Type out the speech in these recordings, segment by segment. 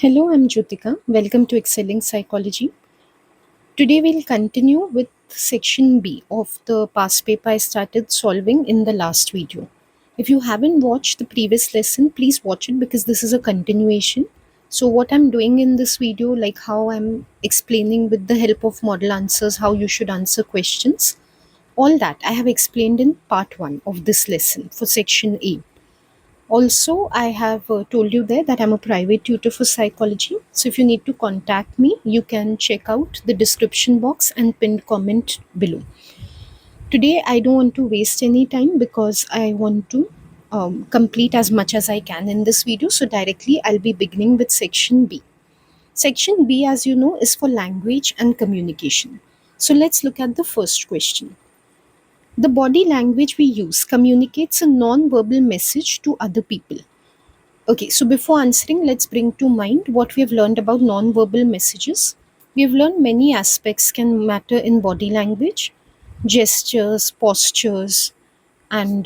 Hello, I'm Jyotika. Welcome to Excelling Psychology. Today we'll continue with section B of the past paper I started solving in the last video. If you haven't watched the previous lesson, please watch it because this is a continuation. So what I'm doing in this video, like how I'm explaining with the help of model answers how you should answer questions, all that I have explained in part 1 of this lesson for section A. Also, I have told you there that I'm a private tutor for psychology. So if you need to contact me, you can check out the description box and pinned comment below. Today, I don't want to waste any time because I want to complete as much as I can in this video. So directly, I'll be beginning with section B. Section B, as you know, is for language and communication. So let's look at the first question. The body language we use communicates a non-verbal message to other people. Okay, so before answering, let's bring to mind what we have learned about non-verbal messages. We have learned many aspects can matter in body language, gestures, postures, and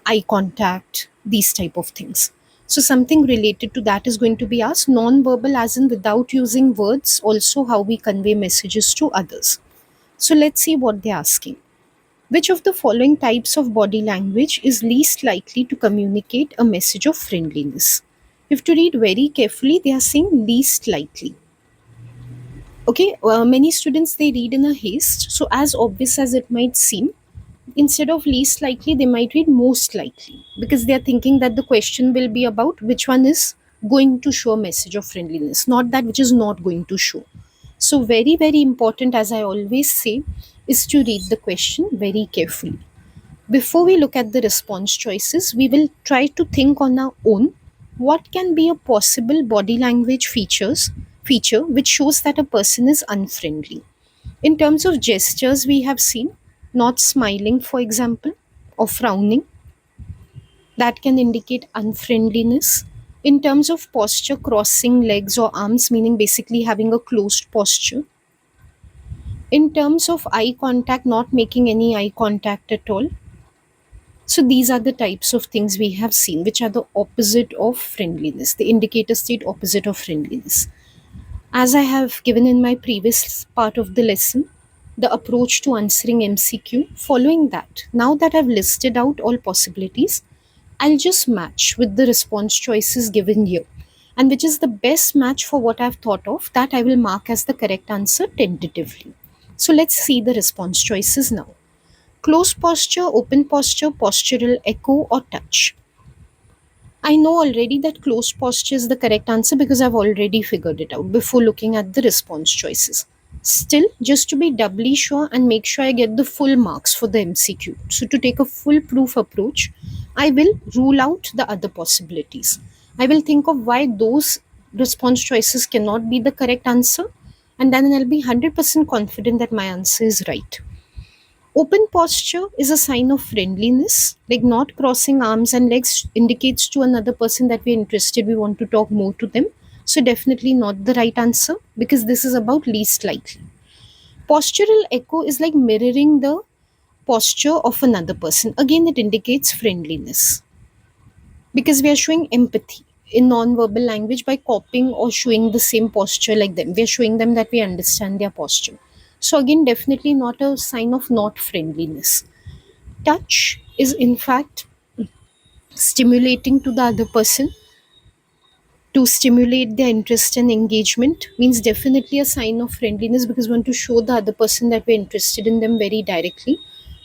eye contact, these type of things. So something related to that is going to be asked. Non-verbal as in without using words, also how we convey messages to others. So let's see what they're asking. Which of the following types of body language is least likely to communicate a message of friendliness? You have to read very carefully. They are saying least likely. Okay, many students they read in a haste. So, as obvious as it might seem, instead of least likely, they might read most likely because they are thinking that the question will be about which one is going to show a message of friendliness, not that which is not going to show. So, very, very important, as I always say, is to read the question very carefully. Before we look at the response choices, we will try to think on our own what can be a possible body language feature which shows that a person is unfriendly. In terms of gestures, we have seen not smiling, for example, or frowning, that can indicate unfriendliness. In terms of posture, crossing legs or arms, meaning basically having a closed posture. In terms of eye contact, not making any eye contact at all. So these are the types of things we have seen, which are the opposite of friendliness. The indicator state opposite of friendliness. As I have given in my previous part of the lesson, the approach to answering MCQ, following that, now that I've listed out all possibilities, I'll just match with the response choices given here. And which is the best match for what I've thought of, that I will mark as the correct answer tentatively. So let's see the response choices now. Close posture, open posture, postural echo, or touch. I know already that close posture is the correct answer because I've already figured it out before looking at the response choices. Still, just to be doubly sure and make sure I get the full marks for the MCQ. So, to take a full proof approach, I will rule out the other possibilities. I will think of why those response choices cannot be the correct answer, and then I'll be 100% confident that my answer is right. Open posture is a sign of friendliness, like not crossing arms and legs indicates to another person that we're interested, we want to talk more to them. So, definitely not the right answer because this is about least likely. Postural echo is like mirroring the posture of another person. Again, it indicates friendliness because we are showing empathy in non-verbal language by copying or showing the same posture like them. We are showing them that we understand their posture. So, again, definitely not a sign of not friendliness. Touch is in fact stimulating to the other person to stimulate their interest and engagement, means definitely a sign of friendliness because we want to show the other person that we're interested in them very directly.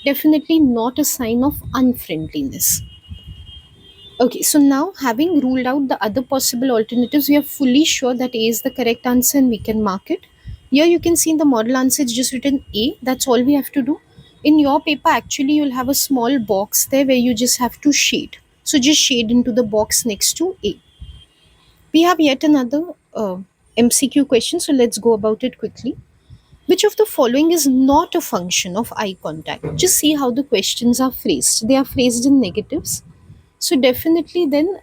Definitely not a sign of unfriendliness. Okay, so now having ruled out the other possible alternatives, we are fully sure that A is the correct answer and we can mark it. Here you can see in the model answer it's just written A. That's all we have to do. In your paper, actually, you'll have a small box there where you just have to shade. So just shade into the box next to A. We have yet another MCQ question, so let's go about it quickly. Which of the following is not a function of eye contact? Just see how the questions are phrased. They are phrased in negatives. So definitely then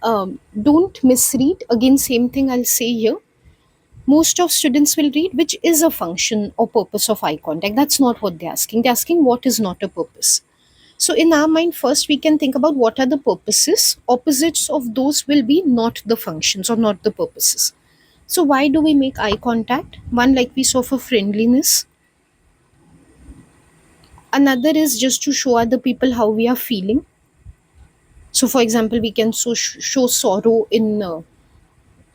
don't misread. Again, same thing I'll say here. Most of students will read which is a function or purpose of eye contact. That's not what they're asking. They're asking what is not a purpose. So in our mind, first we can think about what are the purposes. Opposites of those will be not the functions or not the purposes. So why do we make eye contact? One, like we saw, for friendliness. Another is just to show other people how we are feeling. So for example, we can show sorrow in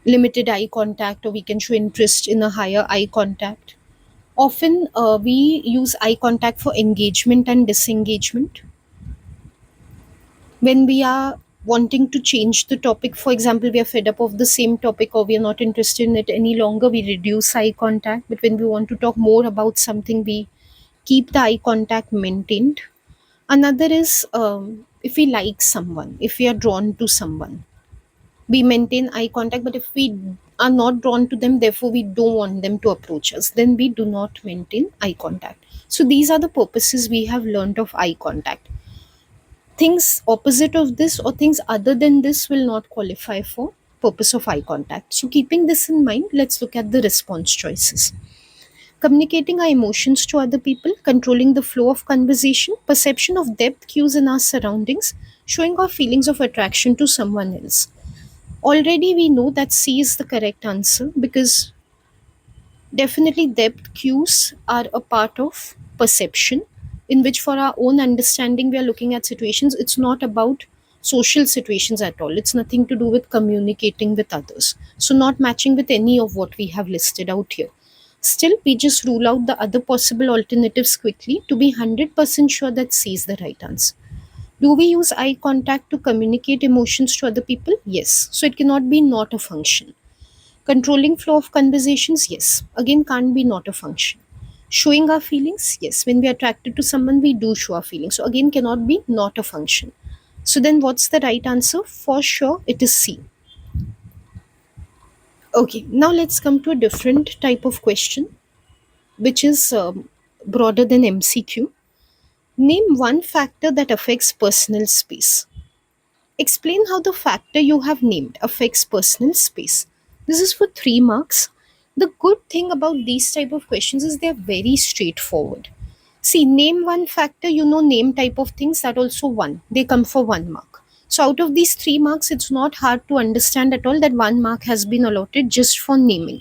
limited eye contact, or we can show interest in a higher eye contact. Often we use eye contact for engagement and disengagement. When we are wanting to change the topic, for example, we are fed up of the same topic, or we are not interested in it any longer, we reduce eye contact. But when we want to talk more about something, we keep the eye contact maintained. Another is, if we like someone, if we are drawn to someone, we maintain eye contact. But if we are not drawn to them, therefore we don't want them to approach us, then we do not maintain eye contact. So these are the purposes we have learned of eye contact. Things opposite of this, or things other than this, will not qualify for purpose of eye contact. So keeping this in mind, let's look at the response choices. Communicating our emotions to other people, controlling the flow of conversation, perception of depth cues in our surroundings, showing our feelings of attraction to someone else. Already we know that C is the correct answer, because definitely depth cues are a part of perception, in which for our own understanding we are looking at situations. It's not about social situations at all. It's nothing to do with communicating with others. So not matching with any of what we have listed out here. Still, we just rule out the other possible alternatives quickly to be 100% sure that C is the right answer. Do we use eye contact to communicate emotions to other people? Yes. So it cannot be not a function. Controlling flow of conversations? Yes. Again, can't be not a function. Showing our feelings? Yes. When we are attracted to someone, we do show our feelings. So again, cannot be not a function. So then what's the right answer? For sure, it is C. Okay, now let's come to a different type of question, which is broader than MCQ. Name one factor that affects personal space. Explain how the factor you have named affects personal space. This is for 3 marks. The good thing about these type of questions is they are very straightforward. See, name one factor, name type of things, that also one. They come for 1 mark. So out of these 3 marks, it's not hard to understand at all that 1 mark has been allotted just for naming.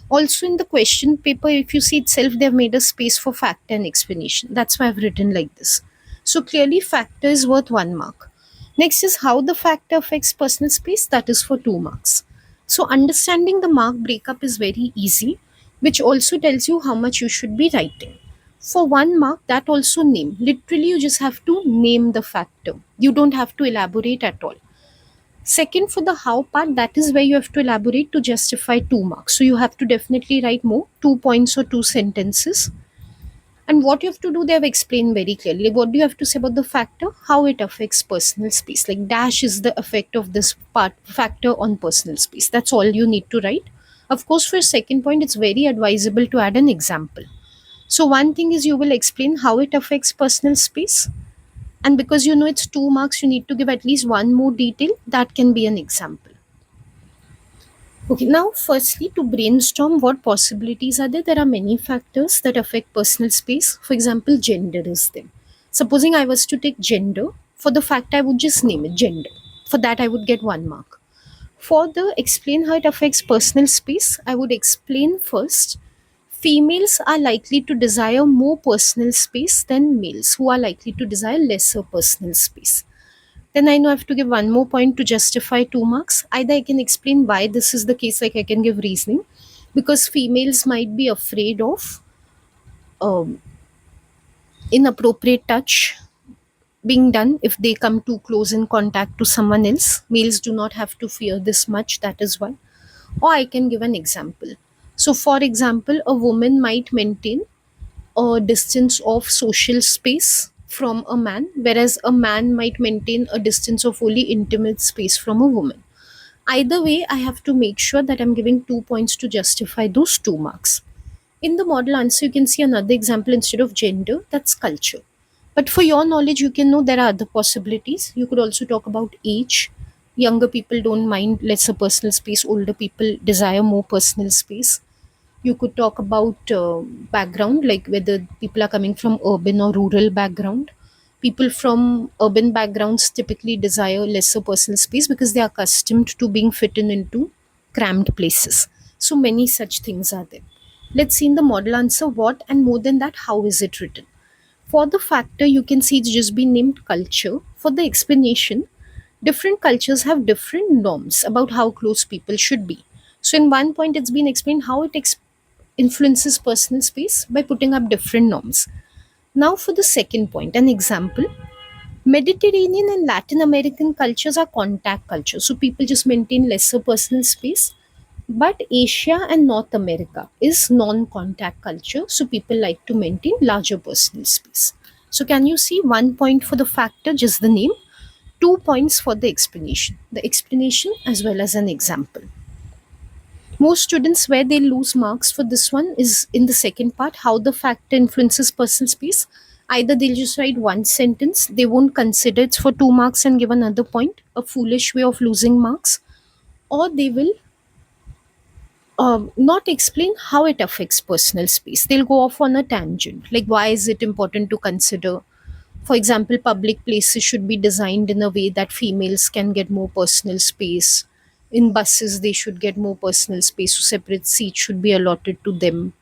Also in the question paper, if you see itself, they've made a space for factor and explanation. That's why I've written like this. So clearly factor is worth 1 mark. Next is how the factor affects personal space, that is for 2 marks. So understanding the mark breakup is very easy, which also tells you how much you should be writing. For 1 mark, that also name. Literally, you just have to name the factor. You don't have to elaborate at all. Second, for the how part, that is where you have to elaborate to justify 2 marks. So you have to definitely write more, 2 points or 2 sentences. And what you have to do, they have explained very clearly. What do you have to say about the factor? How it affects personal space. Like dash is the effect of this part factor on personal space. That's all you need to write. Of course, for second point, it's very advisable to add an example. So one thing is you will explain how it affects personal space. And because you know it's 2 marks, you need to give at least one more detail. That can be an example. Okay, now firstly, to brainstorm what possibilities are there, there are many factors that affect personal space. For example, gender is there. Supposing I was to take gender, for the fact I would just name it gender. For that, I would get 1 mark. For the explain how it affects personal space, I would explain first females are likely to desire more personal space than males, who are likely to desire lesser personal space. Then I know I have to give one more point to justify 2 marks. Either I can explain why this is the case, like I can give reasoning, because females might be afraid of um, inappropriate touch being done if they come too close in contact to someone else. Males do not have to fear this much, that is why. Or I can give an example. So, for example, a woman might maintain a distance of social space from a man, whereas a man might maintain a distance of only intimate space from a woman. Either way, I have to make sure that I'm giving 2 points to justify those 2 marks. In the model answer, you can see another example instead of gender, that's culture. But for your knowledge, you can know there are other possibilities. You could also talk about age. Younger people don't mind lesser personal space, older people desire more personal space. You could talk about background, like whether people are coming from urban or rural background. People from urban backgrounds typically desire lesser personal space because they are accustomed to being fitted into cramped places. So many such things are there. Let's see in the model answer what, and more than that, how is it written. For the factor, you can see it's just been named culture. For the explanation, different cultures have different norms about how close people should be. So, in one point, it's been explained how it influences personal space by putting up different norms. Now, for the second point, an example. Mediterranean and Latin American cultures are contact cultures, so people just maintain lesser personal space. But Asia and North America is non contact culture, so people like to maintain larger personal space. So, can you see 1 point for the factor, just the name, 2 points for the explanation as well as an example. Most students, where they lose marks for this one is in the second part, how the factor influences personal space. Either they'll just write one sentence, they won't consider it's for 2 marks and give another point, a foolish way of losing marks, or they will not explain how it affects personal space. They'll go off on a tangent, like why is it important to consider. For example, public places should be designed in a way that females can get more personal space. In buses, they should get more personal space, so separate seats should be allotted to them.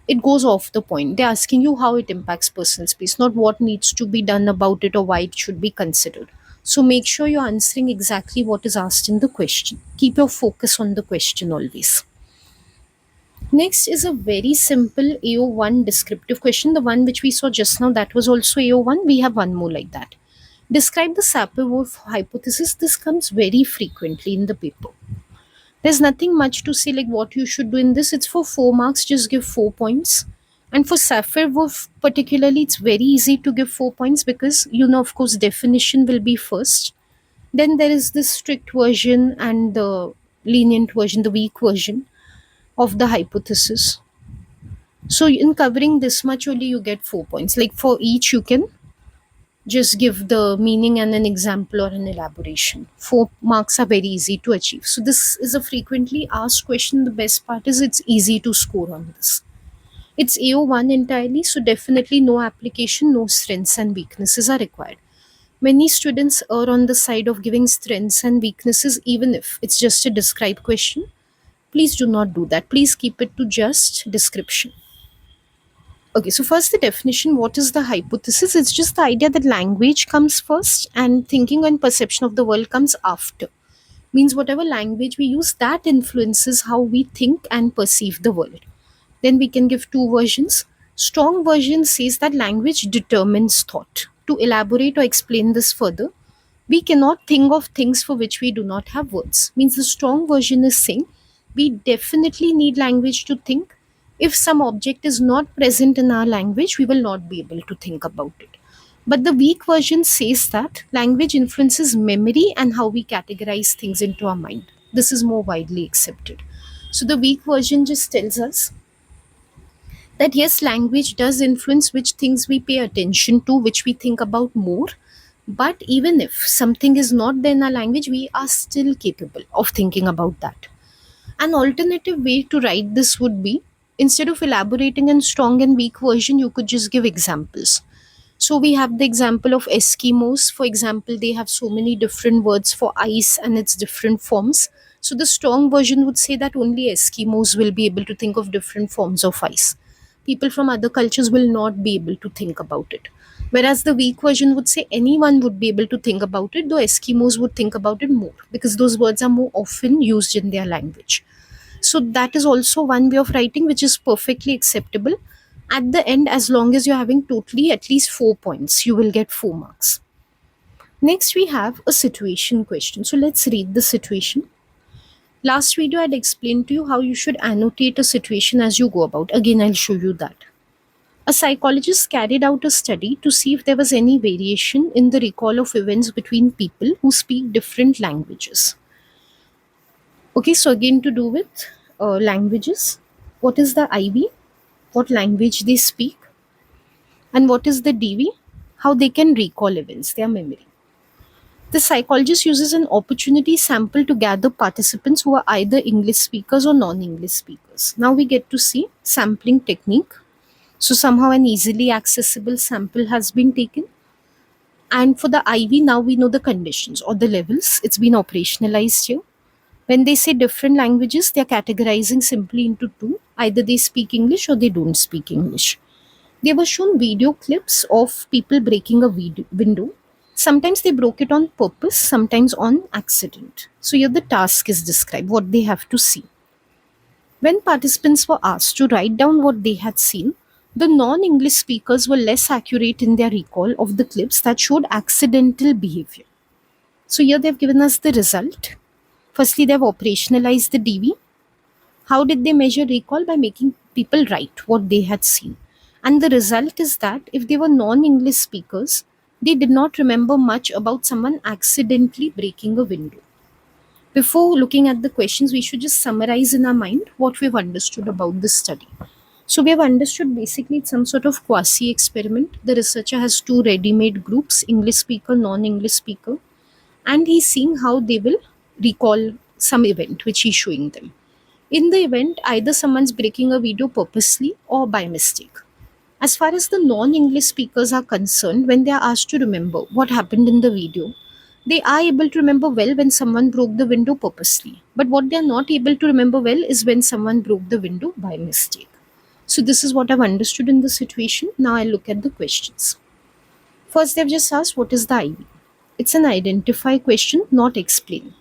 It goes off the point. They're asking you how it impacts personal space, not what needs to be done about it or why it should be considered. So make sure you're answering exactly what is asked in the question. Keep your focus on the question always. Next is a very simple AO1 descriptive question. The one which we saw just now, that was also AO1. We have one more like that. Describe the Sapir-Whorf hypothesis. This comes very frequently in the paper. There's nothing much to say like what you should do in this. It's for 4 marks, just give 4 points. And for Sapir-Whorf particularly, it's very easy to give 4 points because, of course, definition will be first. Then there is the strict version and the lenient version, the weak version of the hypothesis. So in covering this much only you get 4 points. Like for each you can just give the meaning and an example or an elaboration. 4 marks are very easy to achieve. So this is a frequently asked question. The best part is it's easy to score on this. It's AO1 entirely, so definitely no application, no strengths and weaknesses are required. Many students are on the side of giving strengths and weaknesses even if it's just a describe question. Please do not do that. Please keep it to just description. Okay, so first the definition. What is the hypothesis? It's just the idea that language comes first and thinking and perception of the world comes after. Means whatever language we use, that influences how we think and perceive the world. Then we can give two versions. Strong version says that language determines thought. To elaborate or explain this further, we cannot think of things for which we do not have words. Means the strong version is saying we definitely need language to think. If some object is not present in our language, we will not be able to think about it. But the weak version says that language influences memory and how we categorize things into our mind. This is more widely accepted. So the weak version just tells us that yes, language does influence which things we pay attention to, which we think about more. But even if something is not there in our language, we are still capable of thinking about that. An alternative way to write this would be, instead of elaborating in strong and weak version, you could just give examples. So we have the example of Eskimos. For example, they have so many different words for ice and its different forms. So the strong version would say that only Eskimos will be able to think of different forms of ice. People from other cultures will not be able to think about it. Whereas the weak version would say anyone would be able to think about it, though Eskimos would think about it more because those words are more often used in their language. So that is also one way of writing which is perfectly acceptable. At the end, as long as you're having totally at least 4 points, you will get 4 marks. Next, we have a situation question. So let's read the situation. Last video, I'd explained to you how you should annotate a situation as you go about. Again, I'll show you that. A psychologist carried out a study to see if there was any variation in the recall of events between people who speak different languages. Okay, so again, to do with languages, what is the IB? What language they speak? And what is the DV? How they can recall events, their memory. The psychologist uses an opportunity sample to gather participants who are either English speakers or non-English speakers. Now we get to see sampling technique. So somehow an easily accessible sample has been taken. And for the IV, now we know the conditions or the levels. It's been operationalized here. When they say different languages, they are categorizing simply into two. Either they speak English or they don't speak English. They were shown video clips of people breaking a window. Sometimes they broke it on purpose, sometimes on accident. So here the task is described, what they have to see. When participants were asked to write down what they had seen, the non English speakers were less accurate in their recall of the clips that showed accidental behavior. So here they've given us the result. Firstly, they've operationalized the DV. How did they measure recall? By making people write what they had seen. And the result is that if they were non English speakers, they did not remember much about someone accidentally breaking a window. Before looking at the questions, we should just summarize in our mind what we've understood about this study. So we have understood basically it's some sort of quasi experiment. The researcher has two ready made groups, English speaker, non English speaker, and he's seeing how they will recall some event which he's showing them. In the event, either someone's breaking a video purposely or by mistake. As far as the non English speakers are concerned, when they are asked to remember what happened in the video, they are able to remember well when someone broke the window purposely. But what they are not able to remember well is when someone broke the window by mistake. So, this is what I've understood in the situation. Now, I'll look at the questions. First, they've just asked, what is the IV? It's an identify question, not explain.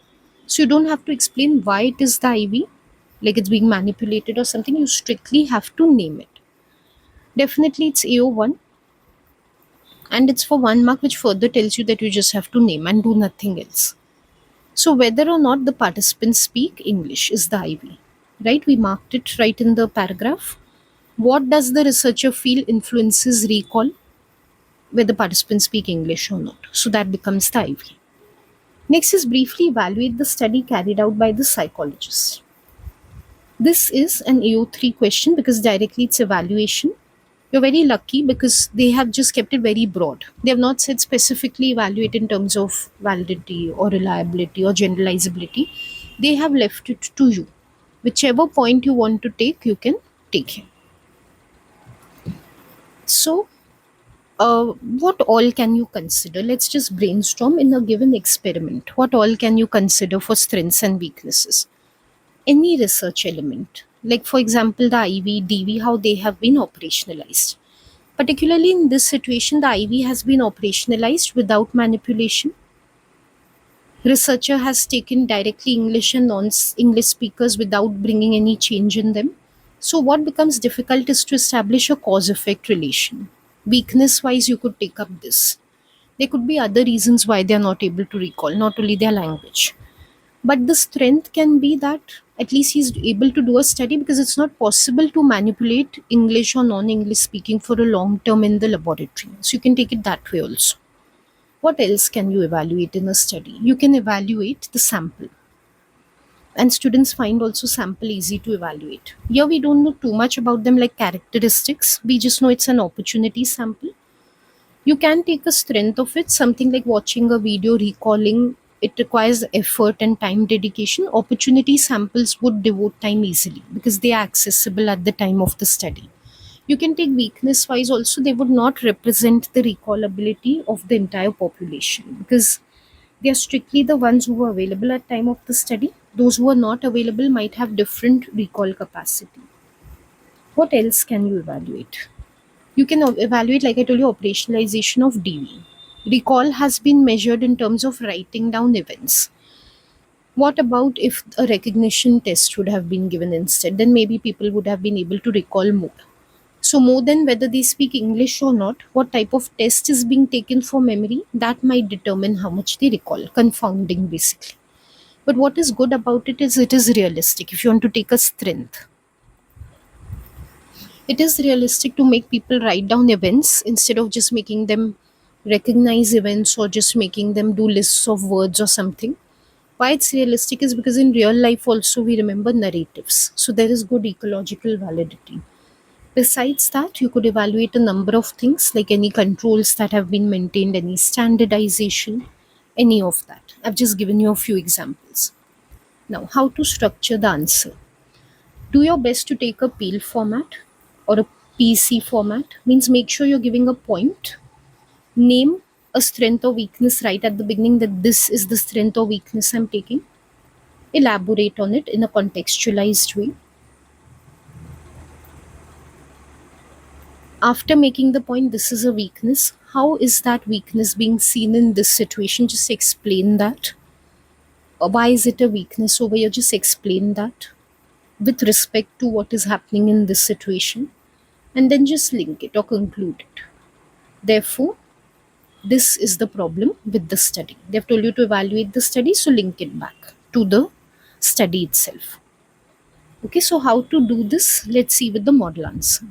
So, you don't have to explain why it is the IV, like it's being manipulated or something. You strictly have to name it. Definitely, it's AO1, and it's for 1 mark, which further tells you that you just have to name and do nothing else. So, whether or not the participants speak English is the IV, right? We marked it right in the paragraph. What does the researcher feel influences recall, whether participants speak English or not? So, that becomes the IV. Next is briefly evaluate the study carried out by the psychologist. This is an AO3 question because directly it's evaluation. You're very lucky because they have just kept it very broad. They have not said specifically evaluate in terms of validity or reliability or generalizability. They have left it to you. Whichever point you want to take, you can take it. So, what all can you consider? Let's just brainstorm in a given experiment. What all can you consider for strengths and weaknesses? Any research element, like for example, the IV, DV, how they have been operationalized. Particularly in this situation, the IV has been operationalized without manipulation. Researcher has taken directly English and non-English speakers without bringing any change in them. So what becomes difficult is to establish a cause-effect relation. Weakness-wise, you could take up this. There could be other reasons why they are not able to recall, not only their language. But the strength can be that at least he's able to do a study because it's not possible to manipulate English or non English speaking for a long term in the laboratory. So you can take it that way also. What else can you evaluate in a study? You can evaluate the sample. And students find also sample easy to evaluate. Here we don't know too much about them like characteristics. We just know it's an opportunity sample. You can take a strength of it, something like watching a video, recalling. It requires effort and time dedication. Opportunity samples would devote time easily because they are accessible at the time of the study. You can take weakness wise also, they would not represent the recallability of the entire population because they are strictly the ones who were available at time of the study. Those who are not available might have different recall capacity. What else can you evaluate? You can evaluate, like I told you, operationalization of DV. Recall has been measured in terms of writing down events. What about if a recognition test would have been given instead? Then maybe people would have been able to recall more. So, more than whether they speak English or not, what type of test is being taken for memory, that might determine how much they recall. Confounding, basically. But what is good about it is realistic. If you want to take a strength, it is realistic to make people write down events instead of just making them recognize events or just making them do lists of words or something. Why it's realistic is because in real life also we remember narratives. So there is good ecological validity. Besides that, you could evaluate a number of things like any controls that have been maintained, any standardization, any of that. I've just given you a few examples. Now, how to structure the answer? Do your best to take a PEEL format or a PC format, means make sure you're giving a point. Name a strength or weakness right at the beginning that this is the strength or weakness I'm taking. elaborate on it in a contextualized way. After making the point, this is a weakness, how is that weakness being seen in this situation? Just explain that. Why is it a weakness over here? Just explain that with respect to what is happening in this situation, and then just link it or conclude it. Therefore, this is the problem with the study. They've told you to evaluate the study, so link it back to the study itself. Okay, so how to do this? Let's see with the model answer.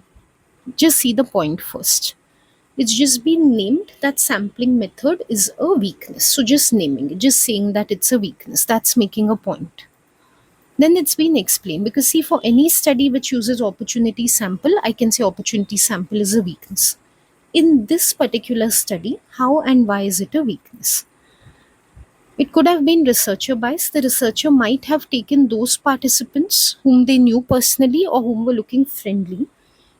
Just see the point first. It's just been named that sampling method is a weakness. So just naming it, just saying that it's a weakness, that's making a point. Then it's been explained, because see, for any study which uses opportunity sample, I can say opportunity sample is a weakness. In this particular study, how and why is it a weakness? It could have been researcher bias. The researcher might have taken those participants whom they knew personally or whom were looking friendly.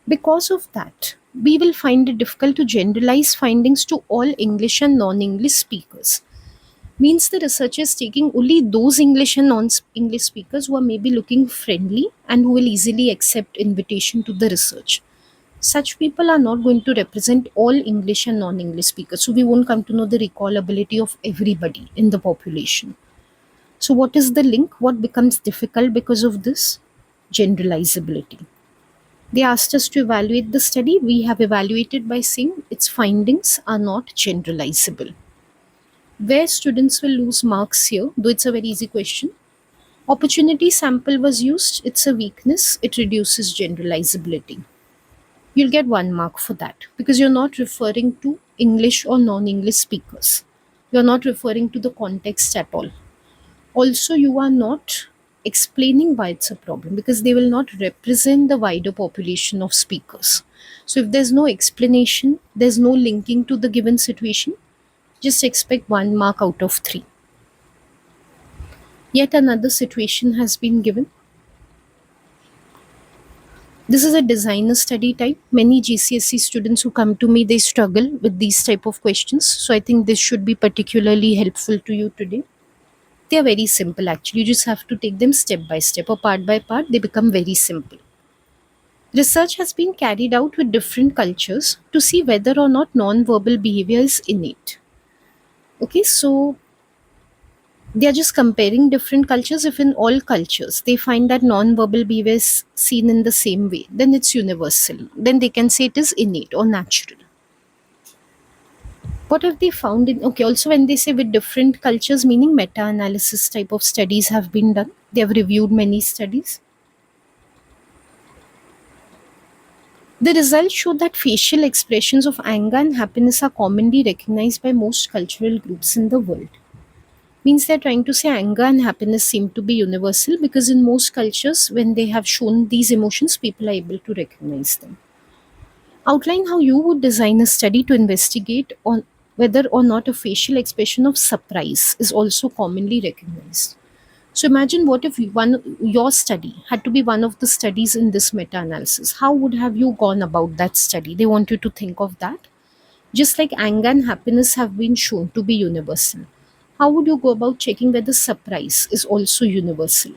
Because of that, we will find it difficult to generalize findings to all English and non-English speakers. Means the researcher is taking only those English and non-English speakers who are maybe looking friendly and who will easily accept invitation to the research. Such people are not going to represent all English and non-English speakers. So we won't come to know the recall ability of everybody in the population. So what is the link? What becomes difficult because of this? Generalizability. They asked us to evaluate the study. We have evaluated by saying its findings are not generalizable. Where students will lose marks here, though it's a very easy question. Opportunity sample was used. It's a weakness. It reduces generalizability. You'll get 1 mark for that, because you're not referring to English or non-English speakers. You're not referring to the context at all. Also, you are not explaining why it's a problem, because they will not represent the wider population of speakers. So if there's no explanation, there's no linking to the given situation, just expect 1 mark out of 3. Yet another situation has been given. This is a designer study type. Many GCSE students who come to me, they struggle with these type of questions. So I think this should be particularly helpful to you today. They are very simple actually. You just have to take them step by step or part by part. They become very simple. Research has been carried out with different cultures to see whether or not non-verbal behavior is innate. Okay, so they are just comparing different cultures. If in all cultures they find that non-verbal behavior is seen in the same way, then it's universal. Then they can say it is innate or natural. What have they found in, okay, also when they say with different cultures, meaning meta-analysis type of studies have been done. They have reviewed many studies. The results show that facial expressions of anger and happiness are commonly recognized by most cultural groups in the world. Means they're trying to say anger and happiness seem to be universal, because in most cultures, when they have shown these emotions, people are able to recognize them. Outline how you would design a study to investigate on whether or not a facial expression of surprise is also commonly recognized. So imagine what if your study had to be one of the studies in this meta-analysis. How would have you gone about that study? They want you to think of that. Just like anger and happiness have been shown to be universal, how would you go about checking whether surprise is also universal?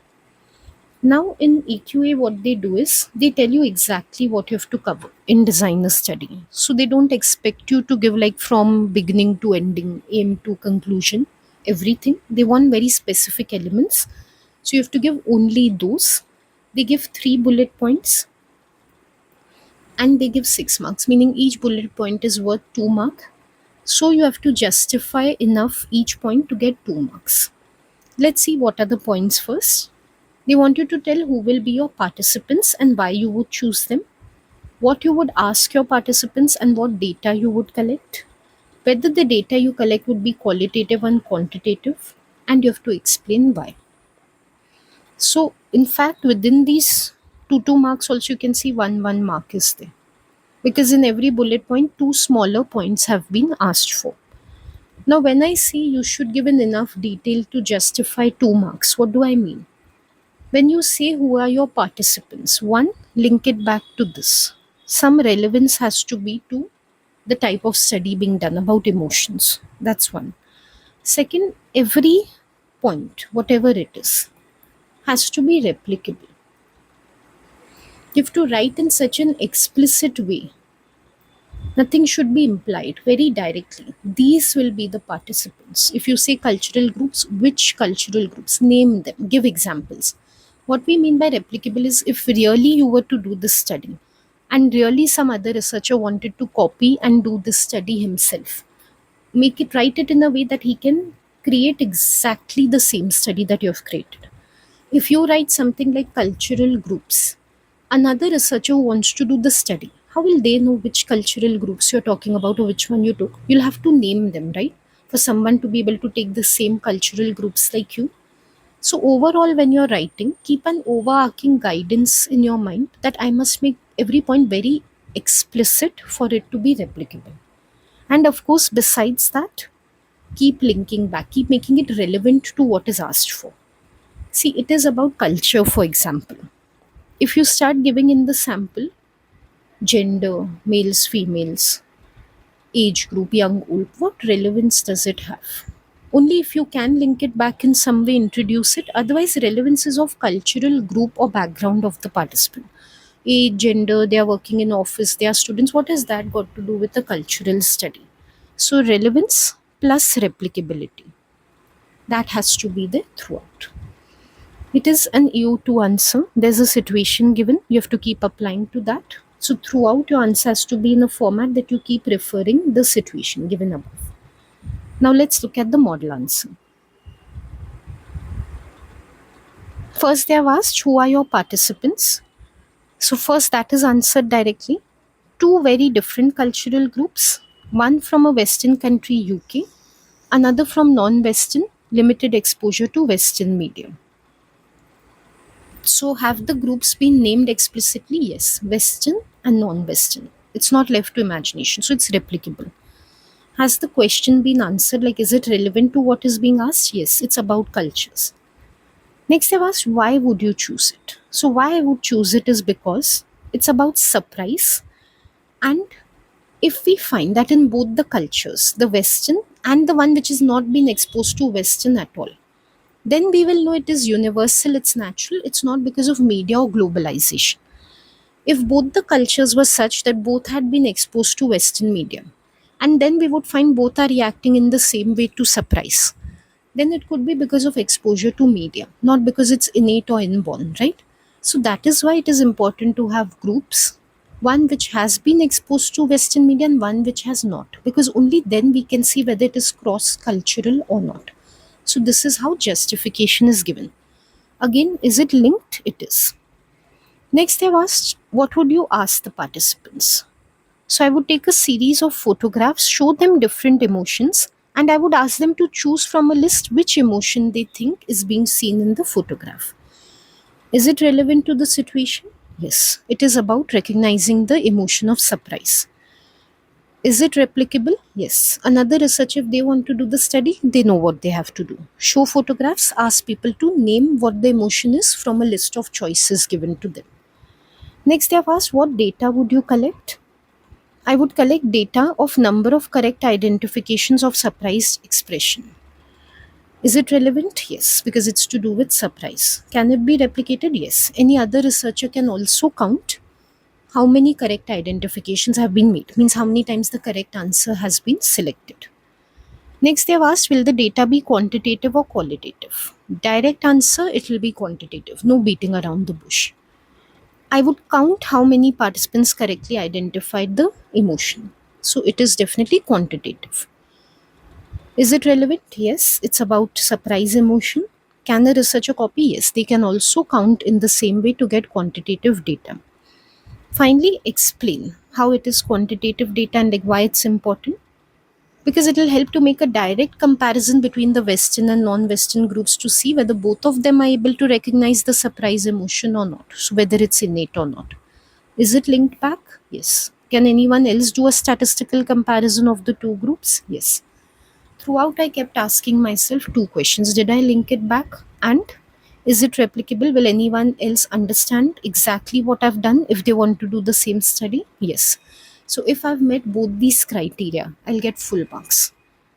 Now in EQA, what they do is they tell you exactly what you have to cover in designer study. So they don't expect you to give like from beginning to ending, aim to conclusion, everything. They want very specific elements. So you have to give only those. They give 3 bullet points and they give 6 marks, meaning each bullet point is worth 2 marks. So you have to justify enough each point to get 2 marks. Let's see what are the points first. They want you to tell who will be your participants and why you would choose them, what you would ask your participants, and what data you would collect, whether the data you collect would be qualitative and quantitative, and you have to explain why. So, in fact, within these 2 marks, also you can see 1 mark is there, because in every bullet point, 2 smaller points have been asked for. Now, when I say you should give an enough detail to justify 2 marks, what do I mean? When you say who are your participants, one, link it back to this. Some relevance has to be to the type of study being done about emotions. That's one. Second, every point, whatever it is, has to be replicable. You have to write in such an explicit way. Nothing should be implied very directly. These will be the participants. If you say cultural groups, which cultural groups? Name them, give examples. What we mean by replicable is if really you were to do this study and really some other researcher wanted to copy and do this study himself, make it, write it in a way that he can create exactly the same study that you have created. If you write something like cultural groups, another researcher who wants to do the study, how will they know which cultural groups you're talking about or which one you took? You'll have to name them, right? For someone to be able to take the same cultural groups like you. So, overall, when you're writing, keep an overarching guidance in your mind that I must make every point very explicit for it to be replicable. And of course, besides that, keep linking back, keep making it relevant to what is asked for. See, it is about culture, for example. If you start giving in the sample gender, males, females, age group, young, old, what relevance does it have? Only if you can link it back in some way, introduce it. Otherwise, relevance is of cultural group or background of the participant. Age, gender, they are working in office, they are students. What has that got to do with the cultural study? So, relevance plus replicability. That has to be there throughout. It is an you to answer. There's a situation given. You have to keep applying to that. So throughout your answer has to be in a format that you keep referring the situation given above. Now let's look at the model answer. First they have asked who are your participants. So first that is answered directly. Two very different cultural groups. One from a Western country UK, another from non-Western, limited exposure to Western media. So, have the groups been named explicitly? Yes, Western and non Western. It's not left to imagination, so it's replicable. Has the question been answered? Like, is it relevant to what is being asked? Yes, it's about cultures. Next, I've asked, why would you choose it? So, why I would choose it is because it's about surprise. And if we find that in both the cultures, the Western and the one which has not been exposed to Western at all, then we will know it is universal, it's natural, it's not because of media or globalization. If both the cultures were such that both had been exposed to Western media, and then we would find both are reacting in the same way to surprise, then it could be because of exposure to media, not because it's innate or inborn, right? So that is why it is important to have groups, one which has been exposed to Western media and one which has not, because only then we can see whether it is cross cultural or not. So this is how justification is given. Again, is it linked? It is. Next, they've asked, what would you ask the participants? So I would take a series of photographs, show them different emotions, and I would ask them to choose from a list which emotion they think is being seen in the photograph. Is it relevant to the situation? Yes, it is about recognizing the emotion of surprise. Is it replicable? Yes. Another research, if they want to do the study, they know what they have to do. Show photographs, ask people to name what the emotion is from a list of choices given to them. Next, they have asked, what data would you collect? I would collect data of number of correct identifications of surprised expression. Is it relevant? Yes, because it's to do with surprise. Can it be replicated? Yes. Any other researcher can also count how many correct identifications have been made, means how many times the correct answer has been selected. Next, they have asked, will the data be quantitative or qualitative? Direct answer, it will be quantitative, no beating around the bush. I would count how many participants correctly identified the emotion. So it is definitely quantitative. Is it relevant? Yes, it's about surprise emotion. Can a researcher copy? Yes, they can also count in the same way to get quantitative data. Finally, explain how it is quantitative data and like why it's important, because it will help to make a direct comparison between the Western and non-Western groups to see whether both of them are able to recognize the surprise emotion or not, so whether it's innate or not. Is it linked back? Yes. Can anyone else do a statistical comparison of the two groups? Yes. Throughout, I kept asking myself two questions. Did I link it back? And is it replicable? Will anyone else understand exactly what I've done if they want to do the same study? Yes. So if I've met both these criteria, I'll get full marks.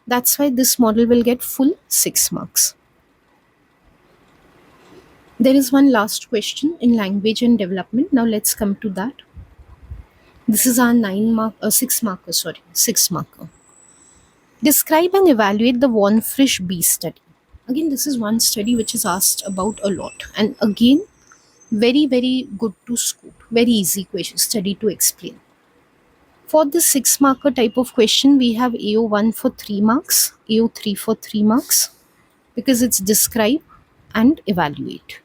That's why this model will get full 6 marks. There is one last question in language and development. Now let's come to that. This is our 6 marker. Describe and evaluate the Von Frisch bee study. Again, this is one study which is asked about a lot. And again, very, very good to scoop. Very easy question study to explain. For the 6 marker type of question, we have AO1 for 3 marks, AO3 for 3 marks, because it's describe and evaluate.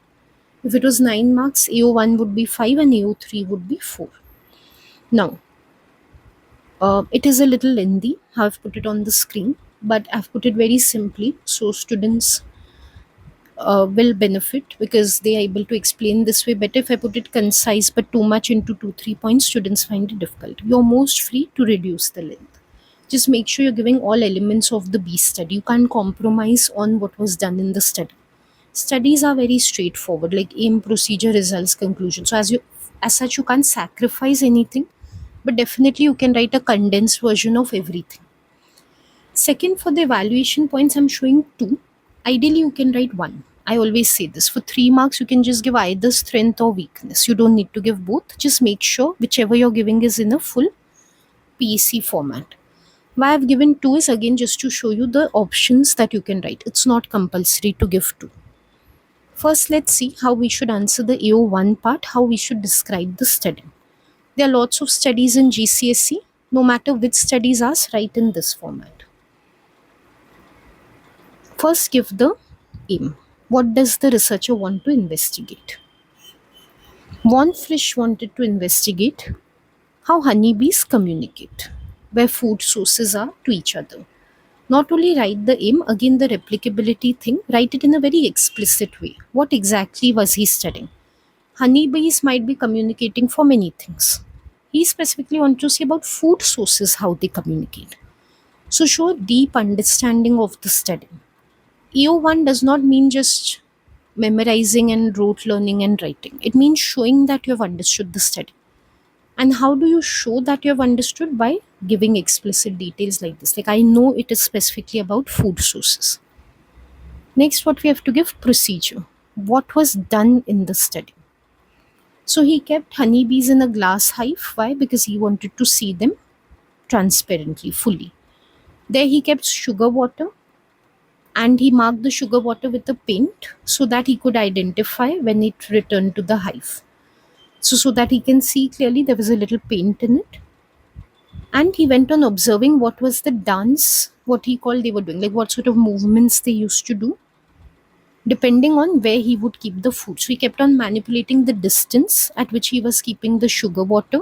If it was 9 marks, AO1 would be 5 and AO3 would be 4. Now, it is a little lengthy how I've put it on the screen, but I've put it very simply so students will benefit because they are able to explain this way better. If I put it concise but too much into 2-3 points, students find it difficult. You're most free to reduce the length. Just make sure you're giving all elements of the B study. You can't compromise on what was done in the study. Studies are very straightforward, like aim, procedure, results, conclusion. So as such, you can't sacrifice anything, but definitely you can write a condensed version of everything. Second, for the evaluation points, I'm showing 2. Ideally, you can write 1. I always say this. For 3 marks, you can just give either strength or weakness. You don't need to give both. Just make sure whichever you're giving is in a full PEC format. Why I've given 2 is again just to show you the options that you can write. It's not compulsory to give 2. First, let's see how we should answer the AO1 part, how we should describe the study. There are lots of studies in GCSE. No matter which studies asked, write in this format. First, give the aim. What does the researcher want to investigate? Von Frisch wanted to investigate how honeybees communicate, where food sources are to each other. Not only write the aim, again the replicability thing, write it in a very explicit way. What exactly was he studying? Honeybees might be communicating for many things. He specifically wants to see about food sources, how they communicate. So show a deep understanding of the study. EO1 does not mean just memorizing and rote learning and writing. It means showing that you have understood the study. And how do you show that you have understood? By giving explicit details like this. Like, I know it is specifically about food sources. Next, what we have to give procedure. What was done in the study? So he kept honeybees in a glass hive. Why? Because he wanted to see them transparently, fully. There he kept sugar water and he marked the sugar water with a paint so that he could identify when it returned to the hive. So that he can see clearly, there was a little paint in it. And he went on observing what was the dance, what he called they were doing, like what sort of movements they used to do, depending on where he would keep the food. So he kept on manipulating the distance at which he was keeping the sugar water.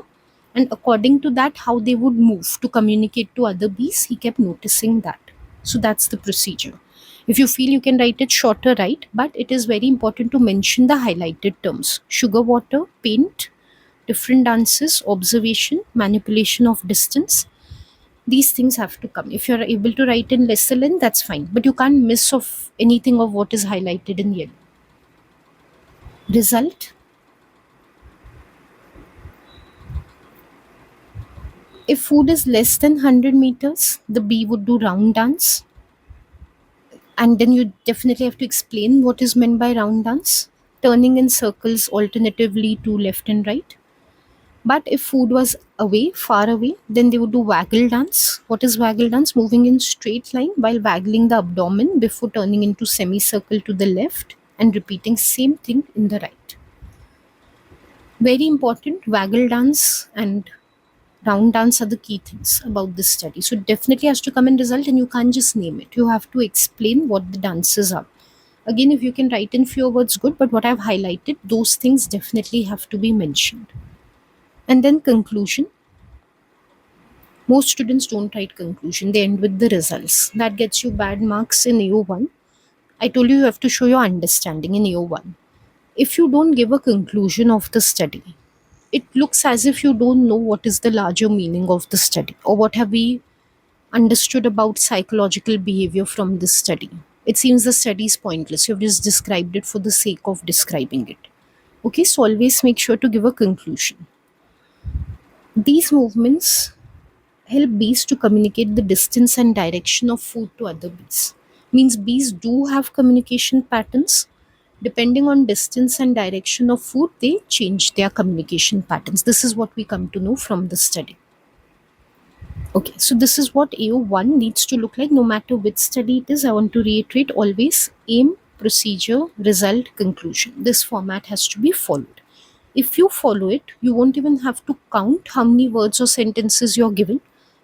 And according to that, how they would move to communicate to other bees, he kept noticing that. So that's the procedure. If you feel you can write it shorter, write, but it is very important to mention the highlighted terms. Sugar water, paint, different dances, observation, manipulation of distance. These things have to come. If you're able to write in lesser length, that's fine. But you can't miss of anything of what is highlighted in yellow. Result. If food is less than 100 meters, the bee would do round dance. And then you definitely have to explain what is meant by round dance. Turning in circles alternatively to left and right. But if food was away, far away, then they would do waggle dance. What is waggle dance? Moving in straight line while waggling the abdomen before turning into semicircle to the left and repeating same thing in the right. Very important, waggle dance and round dance are the key things about this study. So definitely has to come in result and you can't just name it. You have to explain what the dances are. Again, if you can write in fewer words, good, but what I've highlighted, those things definitely have to be mentioned. And then conclusion. Most students don't write conclusion, they end with the results. That gets you bad marks in AO1. I told you have to show your understanding in AO1. If you don't give a conclusion of the study, it looks as if you don't know what is the larger meaning of the study or what have we understood about psychological behavior from this study. It seems the study is pointless. You've just described it for the sake of describing it. Okay, so always make sure to give a conclusion. These movements help bees to communicate the distance and direction of food to other bees. Means bees do have communication patterns Depending on distance and direction of food, they change their communication patterns. This is what we come to know from the study. Okay, so this is what AO1 needs to look like no matter which study it is. I want to reiterate, always aim, procedure, result, conclusion. This format has to be followed. If you follow it, you won't even have to count how many words or sentences you're given,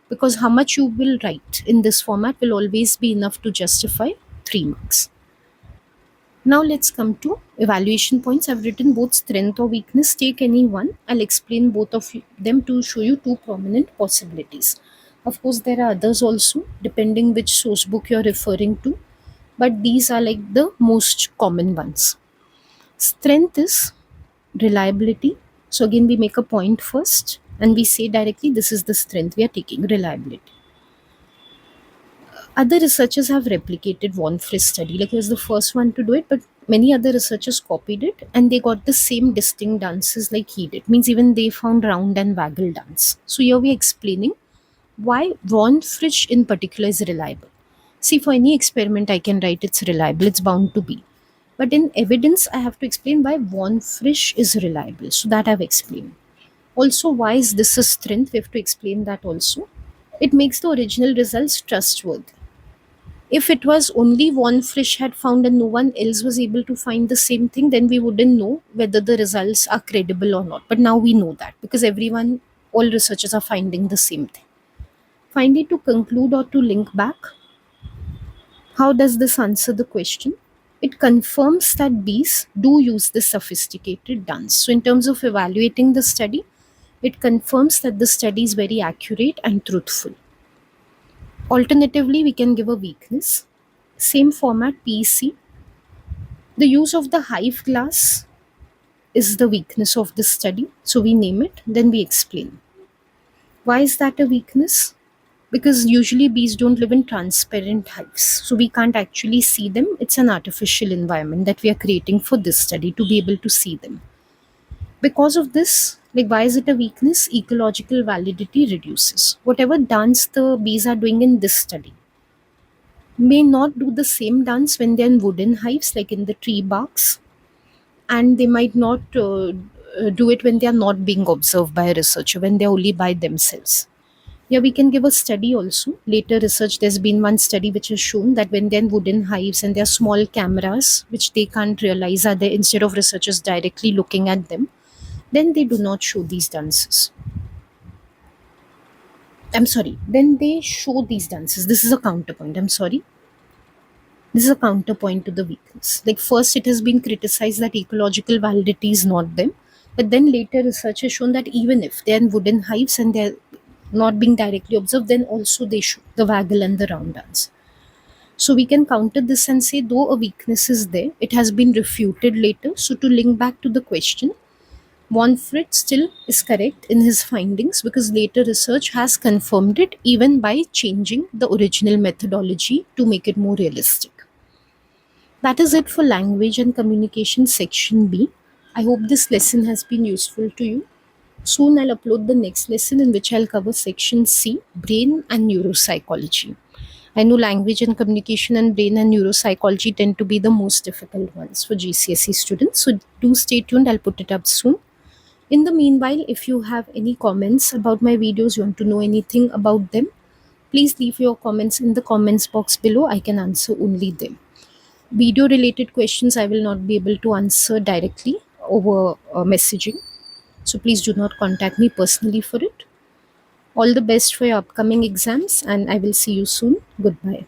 because how much you will write in this format will always be enough to justify 3 marks. Now let's come to evaluation points. I've written both strength or weakness. Take any one. I'll explain both of them to show you two prominent possibilities. Of course, there are others also, depending which source book you're referring to, but these are like the most common ones. Strength is reliability. So again, we make a point first and we say directly this is the strength we are taking, reliability. Other researchers have replicated Von Frisch study, like he was the first one to do it, but many other researchers copied it and they got the same distinct dances like he did. Means even they found round and waggle dance. So here we are explaining why Von Frisch in particular is reliable. See, for any experiment I can write it's reliable, it's bound to be. But in evidence, I have to explain why Von Frisch is reliable. So that I've explained. Also, why is this a strength? We have to explain that also. It makes the original results trustworthy. If it was only Von Frisch had found and no one else was able to find the same thing, then we wouldn't know whether the results are credible or not. But now we know that because everyone, all researchers are finding the same thing. Finally, to conclude or to link back, how does this answer the question? It confirms that bees do use this sophisticated dance. So, in terms of evaluating the study, it confirms that the study is very accurate and truthful. Alternatively, we can give a weakness. Same format, PEC. The use of the hive glass is the weakness of this study. So, we name it, then we explain. Why is that a weakness? Because usually bees don't live in transparent hives, so we can't actually see them. It's an artificial environment that we are creating for this study to be able to see them. Because of this, like, why is it a weakness? Ecological validity reduces. Whatever dance the bees are doing in this study may not do the same dance when they're in wooden hives, like in the tree barks, and they might not do it when they are not being observed by a researcher, when they're only by themselves. Yeah, we can give a study also. Later research, there's been one study which has shown that when they're in wooden hives and there are small cameras, which they can't realize are there, instead of researchers directly looking at them, then they do not show these dances. I'm sorry, then they show these dances. This is a counterpoint. I'm sorry. This is a counterpoint to the weakness. Like, first, it has been criticized that ecological validity is not them. But then later research has shown that even if they're in wooden hives and they're not being directly observed, then also they show the waggle and the round dance. So we can counter this and say, though a weakness is there, it has been refuted later. So to link back to the question, Von Frisch still is correct in his findings because later research has confirmed it even by changing the original methodology to make it more realistic. That is it for language and communication section B. I hope this lesson has been useful to you. Soon I'll upload the next lesson in which I'll cover section C, brain and neuropsychology. I know language and communication and brain and neuropsychology tend to be the most difficult ones for GCSE students. So do stay tuned. I'll put it up soon. In the meanwhile, if you have any comments about my videos, you want to know anything about them, please leave your comments in the comments box below. I can answer only them. Video related questions I will not be able to answer directly over messaging. So please do not contact me personally for it. All the best for your upcoming exams and I will see you soon. Goodbye.